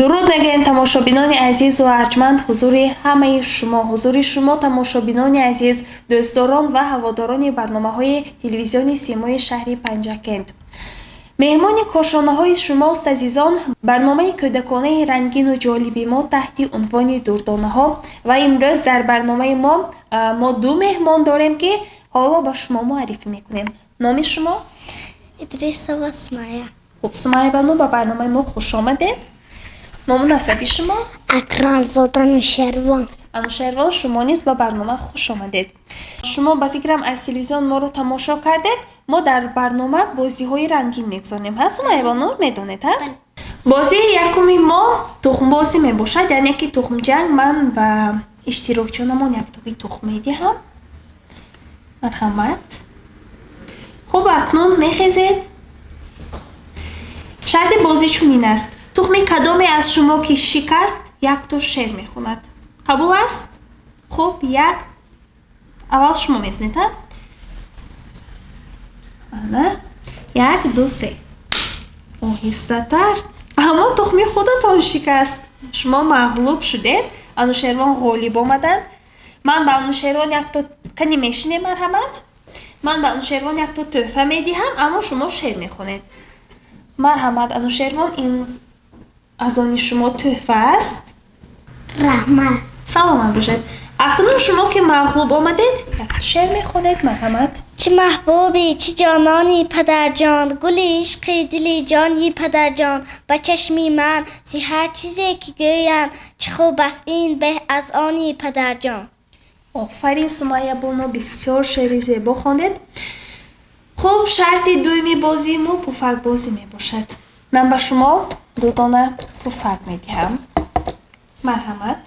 дуруд мегӯем тамошобинони азизу арҷманд, ҳузури ҳамаи шумо, ҳузури шумо тамошобинони азиз, дӯстдорон ва ҳаводорони барномаҳои телевизиони Симои шаҳри Панҷакент. меҳмони кошонаҳои шумост азизон. барномаи кӯдаконаи рангину ҷолиби мо таҳти унвони дурдонаҳо ва имрӯз дар барномаи мо ду меҳмон дорем ки ҳоло ба шумо муаррифӣ мекунем. номи шумо? Идрисова Сумайя. хуб, Сумайябану, ба барномаи мо хуш омадед. ному насаби шумо? Акранзода Анушервон. Анушервон, шумо низ ба барнома хуш омадед. шумо ба фикрам аз телевизион моро тамошо кардед. мо дар барнома бозиҳои рангин мегузорем. ҳа Сумайябану, медонед ҳа? бозии якуми мо тухмбозӣ мебошад, яъне ки тухмҷанг. ман ба иштирокчиёнамон яктоки тухм медиҳам. марҳамат. хуб, акнун мехезед. шарти бозӣ чунин аст: тухми кадоме аз шумо ки шикаст, як ту шер мехонад. қабул аст? хуб, як аввал шумо мезанед, ҳа? ана, як, ду, се. оҳистатар. аммо тухми худатон шикаст. шумо мағлуб шудед. Анушервон ғолиб омаданд. ман ба Анушервон якто кани мешинем, марҳамат. ман ба Анушервон якто тӯҳфа медиҳам, аммо шумо шер мехонед. марҳамат Анушервон, ин аз они шумо тӯҳфа аст. Раҳмат. саломат бошед. акнун шумо ки мағлуб омадед, як шер мехонед. марҳамат. Чи маҳбуби, чи ҷонони падарҷон, гули ишқи дили ҷони падарҷон, ба чашми ман зи ҳар чизе ки гӯям, чӣ хуб аст ин беҳ аз они падарҷон. офарин Сумайябоно, бисёр шеъри зебо хондед. хуб, шарти дуюми бозии мо пуфакбозӣ мебошад. ман ба шумо ду дона пуфак медиҳам. марҳамат.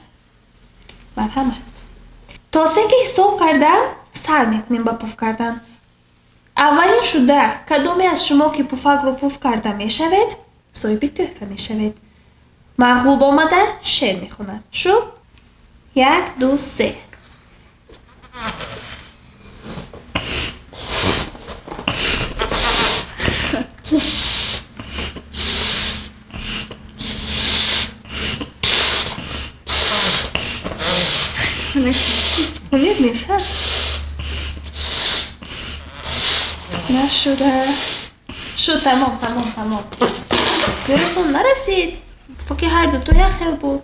марҳамат. то се ки ҳисоб кардам, сар мекунем ба пуф кардан. аввалин шуда кадоме аз шумо ки пуфакро пуф карда мешавед, соҳиби тӯҳфа мешавед. мағлуб омада шеър мехонад. шуб, як, ду, се. умед мешад? нашуда. шуд, тамом. зӯратон нарасид. итфоқи ҳар дуту як хел буд.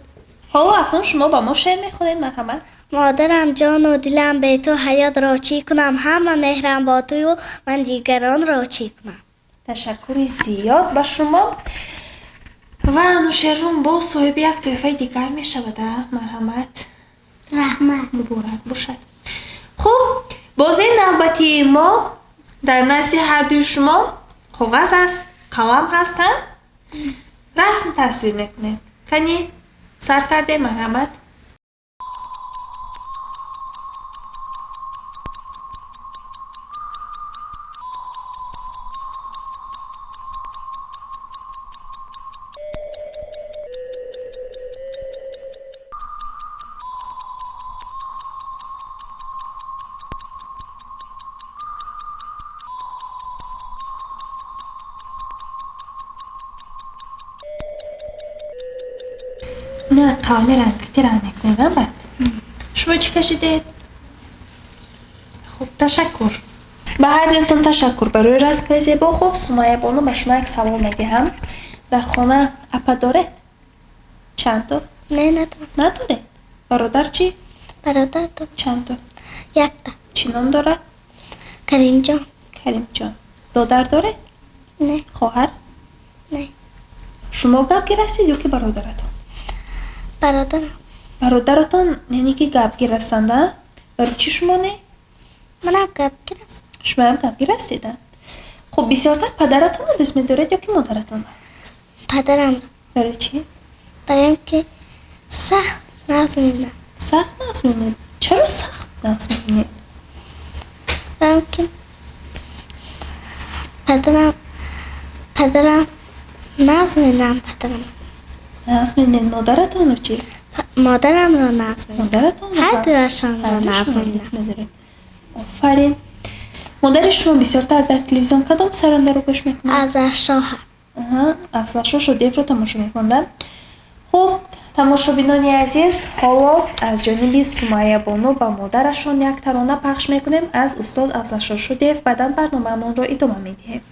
ҳоло акнун шумо ба мо шеър мехонед. марҳамат. модарам ҷону дилам бе ту ҳаётро чӣ кунам, ҳама меҳрам бо тую, ман дигаронро чӣ кунам. ташаккури зиёд ба шумо. ва Анушервон боз соҳиби як тӯҳфаи дигар мешавад. марҳамат. раҳмат. муборак бошад. хуб, бозии навбатии мо дар назди ҳардуи шумо коғаз аст, қалам ҳаст. расм тасвир мекунед. кани сар карде. марҳамат. نه قلمی رنگ میکنید. بعد شما چی کشیدید؟ خب تشکر. به هر دوتون تشکر برای رسم زیبا. خوب، سومایه‌بانو به شما یک سوال میدهم. در خانه اپا دارید؟ چند تا؟ نه ندارید. برادر چی؟ برادر دارم. چند تا؟ یک تا. چی نام داره؟ کریم جان. کریم جان. دادر داره؟ نه. خواهر؟ نه. شما گپ گرفتید یا که برادرتون؟ برادرتون یعنی که گپ گرفتند؟ برای چی شما نه؟ منم گپ گرفتم. شما هم گپ گرفتید؟ خب بسیارتر پدرتون رو دوست می‌دارید یا که مادرتون؟ پدرم رو. برای چی؟ برای اینکه سخت نظم می‌بینم. سخت نظم می‌بینید؟ چرا سخت نظم می‌بینید؟ برای اینکه پدرم نظم می‌بینم. نظم می‌بینید. مادرتون رو چی؟ مادرم رو نظم می‌بینم. مادرتون رو؟ هر دوشان رو نظم می‌بینم. آفرین. مادر شما بسیارتر در تلویزیون کدام سرنده رو گوش میکنند؟ از شاه. از شاه شو دیو رو تماشا میکنند. خب тамошобинони азиз, ҳоло аз ҷониби Сумайя Боно ба модарашон як тарона пахш мекунем аз устод Афзалшон Шудиев. Баъдан барномаамонро идома медиҳем.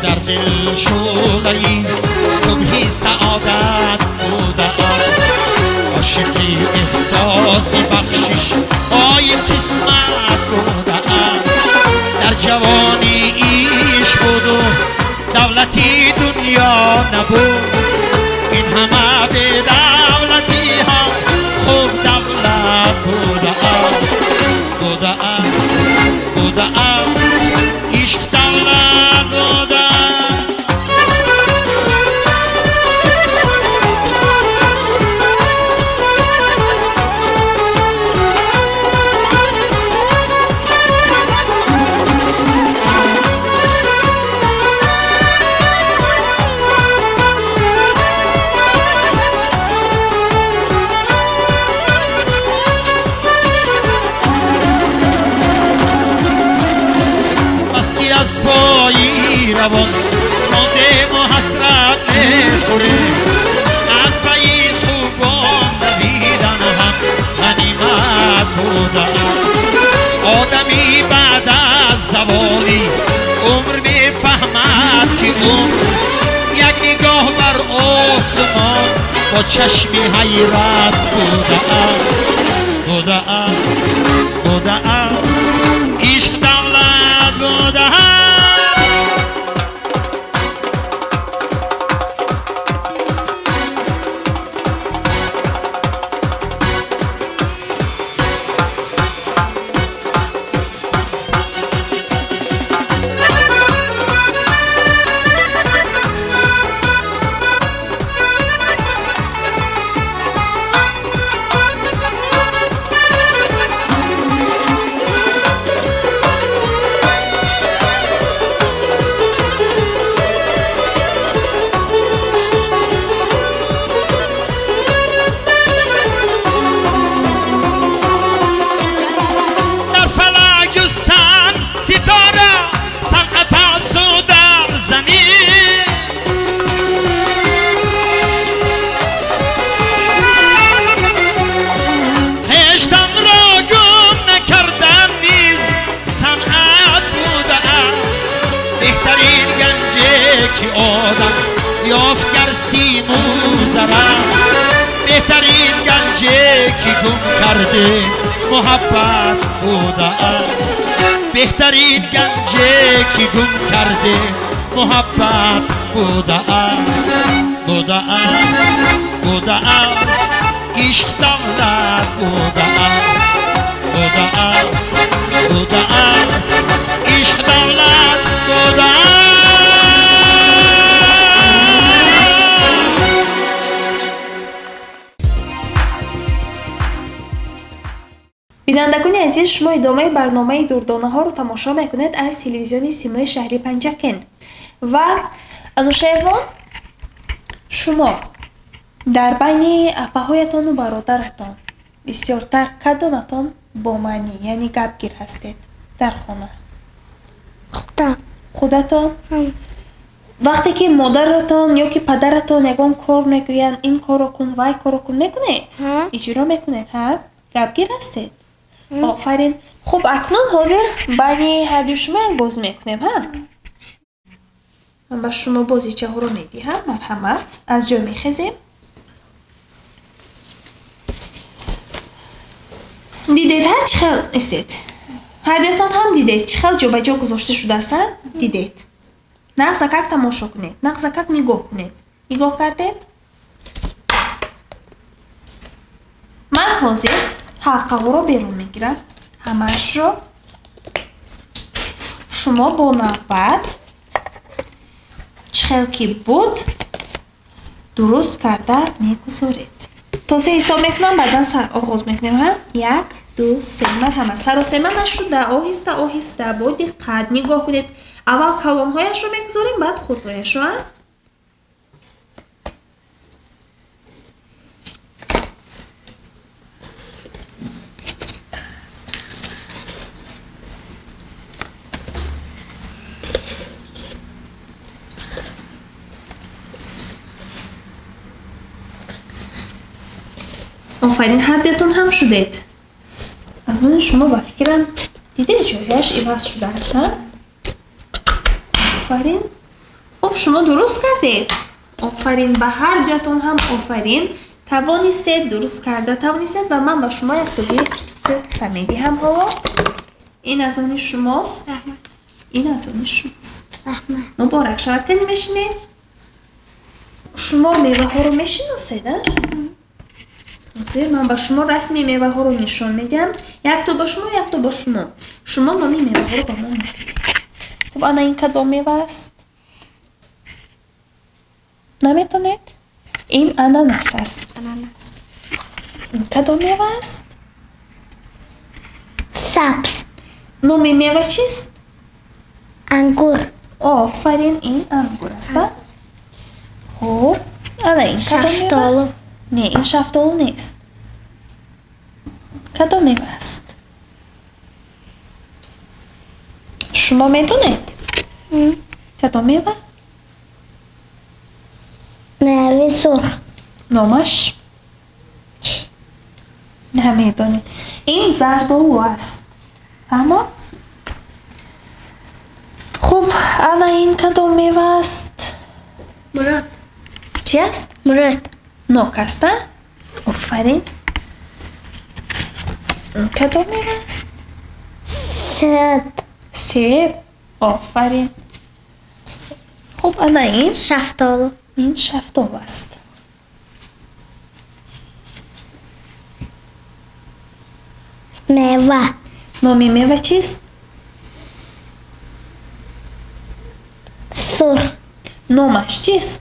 در دل شعله‌ای صبحی سعادت بوده عاشقی احساسی بخشش آی قسمت بوده در جوانی ایش بود و دولتی دنیا نبود این همه به دولتی ها خوب دولت بوده است عشق دولت بوده. از پایی روان مانده و حسرت میخوره از پایی خوبان دویدن هم غنیمت بوده آدمی بعد از زوالی عمر میفهمد که عمر یک نگاه بر آسمان با چشمی حیرت بوده است عشق دولت بوده است. آدم یافتگر سیم و زرم بهترین گنجی که گم کرده محبت بوده است بهترین گنجی که گم کرده محبت بوده است عشق دولت بوده است عشق دولت بوده است. бинандагони азиз, шумо идомаи барномаи дурдонаҳоро тамошо мекунед аз телевизиони Симои шаҳри Панҷакент ва анушаевон, шумо дар байни апаҳоятону бародаратон бисёртар кадоматон бо маънӣ яъне гапгир ҳастед дар хона? худатон? вақте ки модаратон ё ки падаратон ягон кор мегӯянд ин корро кун вай корро кун мекунед? иҷро мекунед? гапгир ҳастед? آفرین. خب اکنون حاضر بین هر دو شما یک بازی میکنیم من با شما بازیچه ها رو میدیم مرحمت از جا میخزیم دیدید ها چه خیل استید هر دوتان هم دیدید چه خیل جا به جا گذاشته شده هستن دیدید نقص اکک تماشا کنید نقص اکک نگاه کنید نگاه کردید من حاضر حلقه ها رو بیرون میگیرم همش رو شما با نوبت چه خلکی بود درست کرده میگذارید. تازه حساب میکنم بعدا سر آغاز میکنیم ها. 1 2 3 مرحبا. سر و سیمه نشده. آهسته آهسته با دقت نگاه کنید. اول کلام هایش رو میگذاریم بعد خطایش رو. آفرین هر دوتون هم شدید. از اون شما با فکرم دیده جایش عوض شده است نه؟ آفرین. خب شما درست کردید. آفرین به هر دوتون هم آفرین. توانستید درست کرده توانستید و من با شما یک توضیح فهمیدی هم ها. این از اون شماست. این از اون شماست. مبارک شود. کنی میشینید. شما میوه ها رو میشناسید ها؟ من با شما رسمی میوه ها رو نشون میدم. یک تا با شما یک تا با شما. شما نامی میوه ها رو با ما میگید. خب انا این کدام میوه است؟ نمیتونید؟ این اناناس است. این کدام میوه است؟ سبز. نامی میوه چیست؟ انگور. آفرین این انگور است. خب انا این کدام میوه؟ شفتالو. نه این شفتالو نیست. کدام میوه است؟ شما میدونید؟ کدام میوه؟ میوه سرخ. نامش؟ نمیدونید. این زردالو است. اما خب انا این کدام میوه است؟ مراد. چی است؟ مراد. نوک است. آفرین. کدام میوه است؟ سب. سیب. آفرین. خب انا این شفتالو. این شفتالو است. میوه. نامی میوه چیست؟ سرخ. نامش چیست؟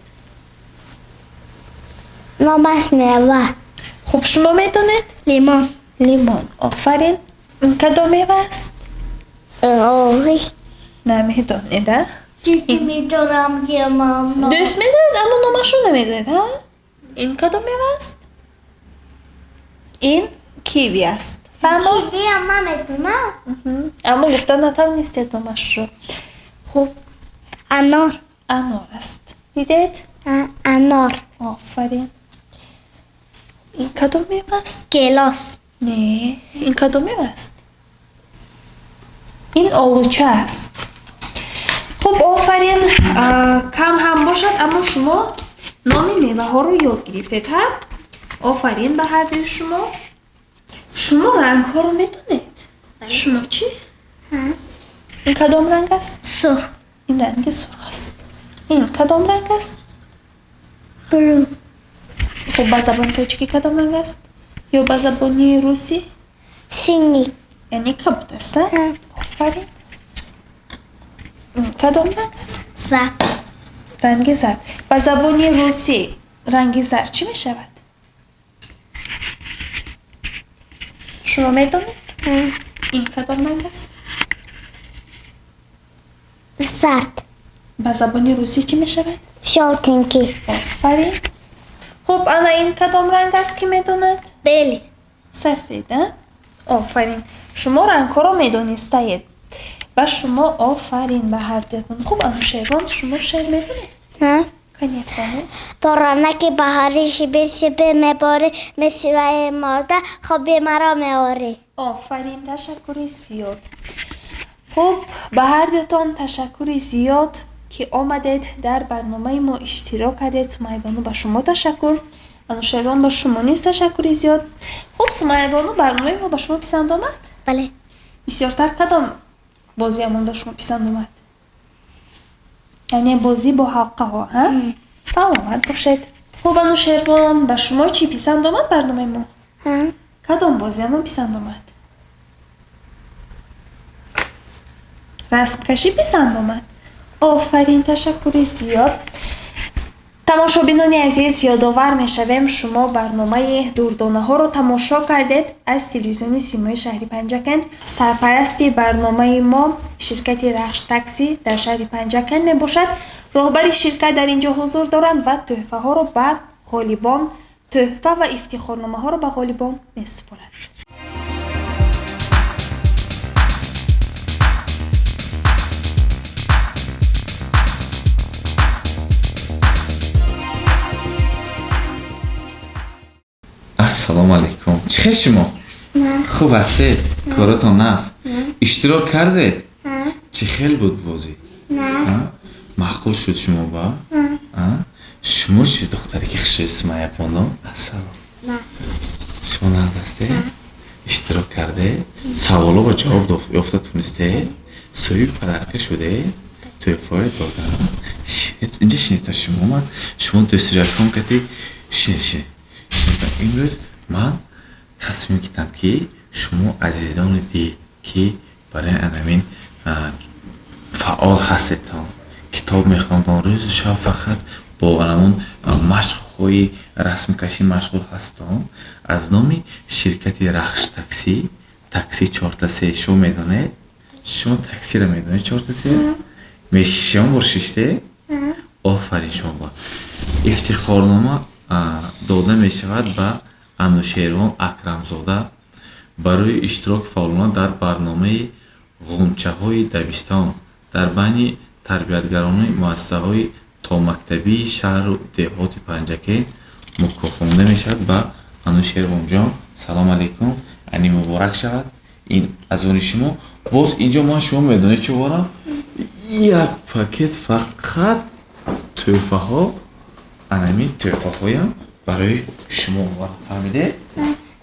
نامش میوه. خب شما میدونید؟ لیمون. لیمون. آفرین. این کدام میوه است؟ آقای نمیدونید ها؟ دیگه میدونم که ماما. دوست میدونید اما نامش رو نمیدونید ها؟ این کدام میوه است؟ این کیوی است. اما کیوی اما میدونم. اما گفتن نتوانستید نامش رو. خب انار. انار است. دیدید؟ انار. آفرین. این کدام میوه است؟ گلاس. نه این کدام میوه است؟ این آلوچه است. خب آفرین. کم هم باشد اما شما نام میوه ها رو یاد گرفتید ها؟ آفرین به هر دوی شما. شما رنگ ها رو میدونید؟ شما چی؟ این کدام رنگ است؟ سرخ. این رنگ سرخ است. این کدام رنگ است؟ بلو. خب با زبان تاجیکی کدام رنگ است؟ یا با زبانی روسی؟ سینی. یعنی کبود است. آفرین. این کدام رنگ است؟ زرد. رنگ زرد. با زبانی روسی رنگ زرد چی می شود؟ شما میدونید؟ این کدام رنگ است؟ زرد. با زبانی روسی چی می شود؟ شاتینکی. آفرین. خب انا این کدام رنگ است که میدونید؟ بله. سفید. آفرین. شما رنگ ها رو میدونستید و شما آفرین به هر دوتون. خب اما شیروان شما شعر میدونید؟ ها؟ کنید خانم. بارانک بهاری شیبه شیبه میباره مسیوه ماده خوابی مرا میاره. آفرین تشکری زیاد. خب به هر دوتان تشکری زیاد که آمدید در برنامه ما اشتراک کردید. سمیه بانو با شما تشکر. انوشیروان با شما نیست تشکری زیاد. خب سمیه بانو برنامه ما با شما پسند آمد؟ بله. بسیارتر کدام بازی همون با شما پسند آمد؟ یعنی بازی با حلقه ها ها؟ سلامت باشید. خب انوشیروان با شما چی پسند آمد برنامه ما؟ ها؟ کدام بازی همون پسند آمد؟ رسم کشی پسند آمد. آفرین، تشکر زیاد. تماشابینان عزیز، یادآور می‌شویم شما برنامه دردانه ها رو تماشا کردید از تلویزیون سیمای شهری پنجکند. سرپرستی برنامه ما شرکت رخش تاکسی در شهر پنجکند می باشد. رهبر شرکت در اینجا حضور دارند و تحفه ها رو به غالبان، تحفه و افتخارنامه ها رو به غالبان می سپارند. السلام علیکم. چه شما؟ نه. خوب هستی؟ کارتون است؟ اشتراک کرده؟ ها. چه خیلی بود بازی؟ نه. معقول شد شما با؟ شما چه دختری که خش اسم یپانو؟ السلام. نه. شما نه هستی؟ اشتراک کرده؟ سوالا با جواب یافته تونسته؟ سوی پدرکه شده؟ توی فاید دادن؟ اینجا شنیده شما دوست ریاکم کتی شنیده. امروز من تصمیم گرفتم که شما عزیزان دی که برای انمین فعال هستتان کتاب میخواندن روز شب فقط با انمون مشق های رسم کشی مشغول هستن از نام شرکت رخش تاکسی 4 شما میدونه شما تاکسی را میدونه 4 میشم برششته آفرین شما با افتخارنامه داده می شود به انوشیروان اکرمزاده برای اشتراک فعالانه در برنامه غنچه های دبستان در بین تربیتگران مؤسسه های تا مکتبی شهر و دهات پنجکه مکافانده می شود به انوشیروان جان. سلام علیکم، انی مبارک شود. این از اون شما باز اینجا ما شما میدونه چه بارم یک پاکت فقط تحفه ها انمی تحفه هایم برای شما فهمیده؟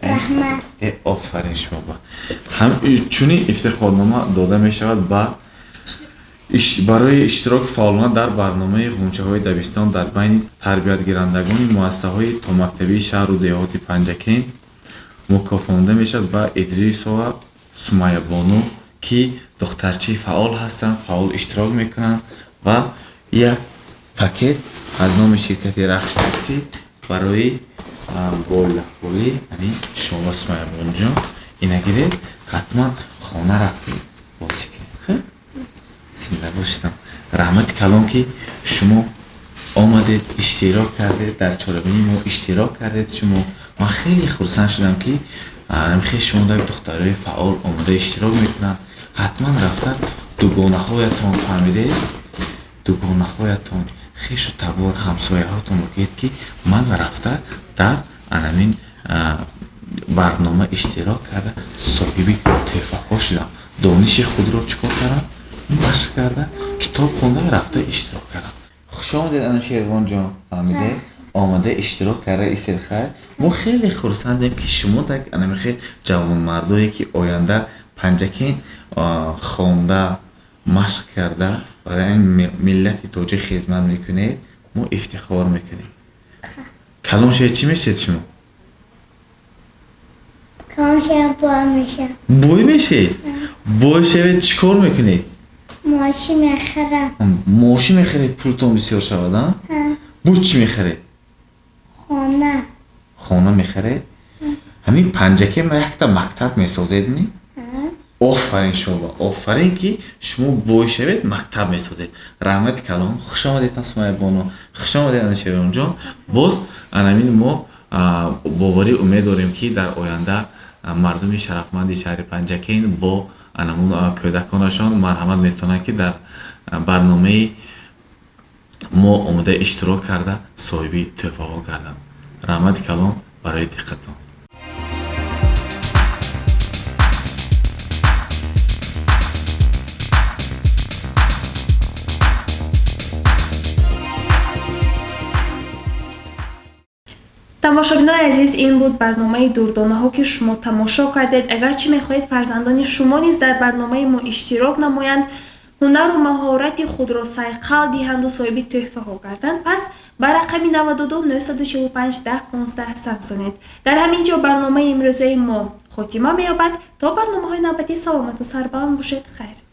رحمت. آفرین شما با هم چونی افتخارنامه داده می شود برای اشتراک فعالانه در برنامه غنچه های دبستان در بین تربیت گیرندگان مؤسسه های تا مکتبی شهر و دهات پنجکین مکافانده می شود به ادریس و سمیه بانو که دخترچه فعال هستند فعال اشتراک میکنند و یک پاکت از نام شرکت رخش تاکسی برای بولی یعنی شما سمیه بانو جان اینا گیره حتما خانه رفتید بازی کنید. زنده باشید. رحمت کلام که شما آمدید اشتراک کردید در چاربینی ما اشتراک کردید شما من خیلی خرسند شدم که خیلی شما در دخترای فعال آمده اشتراک میکنن حتما رفتن دوگانه هایتان فهمیده دوگانه هایتان خیش و تبار همسایه هاتون بگید که من رفته در انمین برنامه اشتراک کرده صاحبی تحفه ها شدم دانش خود رو چکار کردم مشق کرده کتاب خونده رفته اشتراک کردم. خوش آمدید انوشیروان جان فهمیده آمده اشتراک کرده ایسل خیر ما خیلی خرسندیم که شما در انمیخه جوان مردایی که آینده پنجکین خونده مشق کرده برای این ملت توجه خدمت میکنید ما افتخار میکنیم. کلام شاید چی میشید شما؟ کلام شاید بوی میشه. بوی میشه؟ بوی شاید چی کار میکنید؟ ماشی میخرم. ماشی میخرید پولتون بسیار شود ها؟ بود چی میخرید؟ خانه. خانه میخرید؟ همین پنجکه ما یک تا مکتب میسازید نی؟ آفرین شما آفرین که شما بوی شوید مکتب میسازید. رحمت کلام خوش آمدید سمیه بانو خوش آمدید انوشیروان جان. باز انمین ما باوری امید داریم که در آینده مردم شرفمند شهر پنجکین با انمون کودکانشان مرحمت میتونن که در برنامه ما اومده اشتراک کرده صاحبی تحفه ها کردن. رحمت کلام برای دقتون. تماشاگران عزیز این بود برنامه دردانه ها که شما تماشا کردید. اگرچه میخواهید فرزندان شما نیز در برنامه ما اشتراک نمایند هنر و مهارت خود را صیقل دهند و صاحب تحفه ها گردند پس بر رقم 92 945 10 15 زنگ زنید. در همین جا برنامه امروزه ما خاتمه می‌یابد تا برنامه های نوبتی سلامت و سربلند باشید. خیر.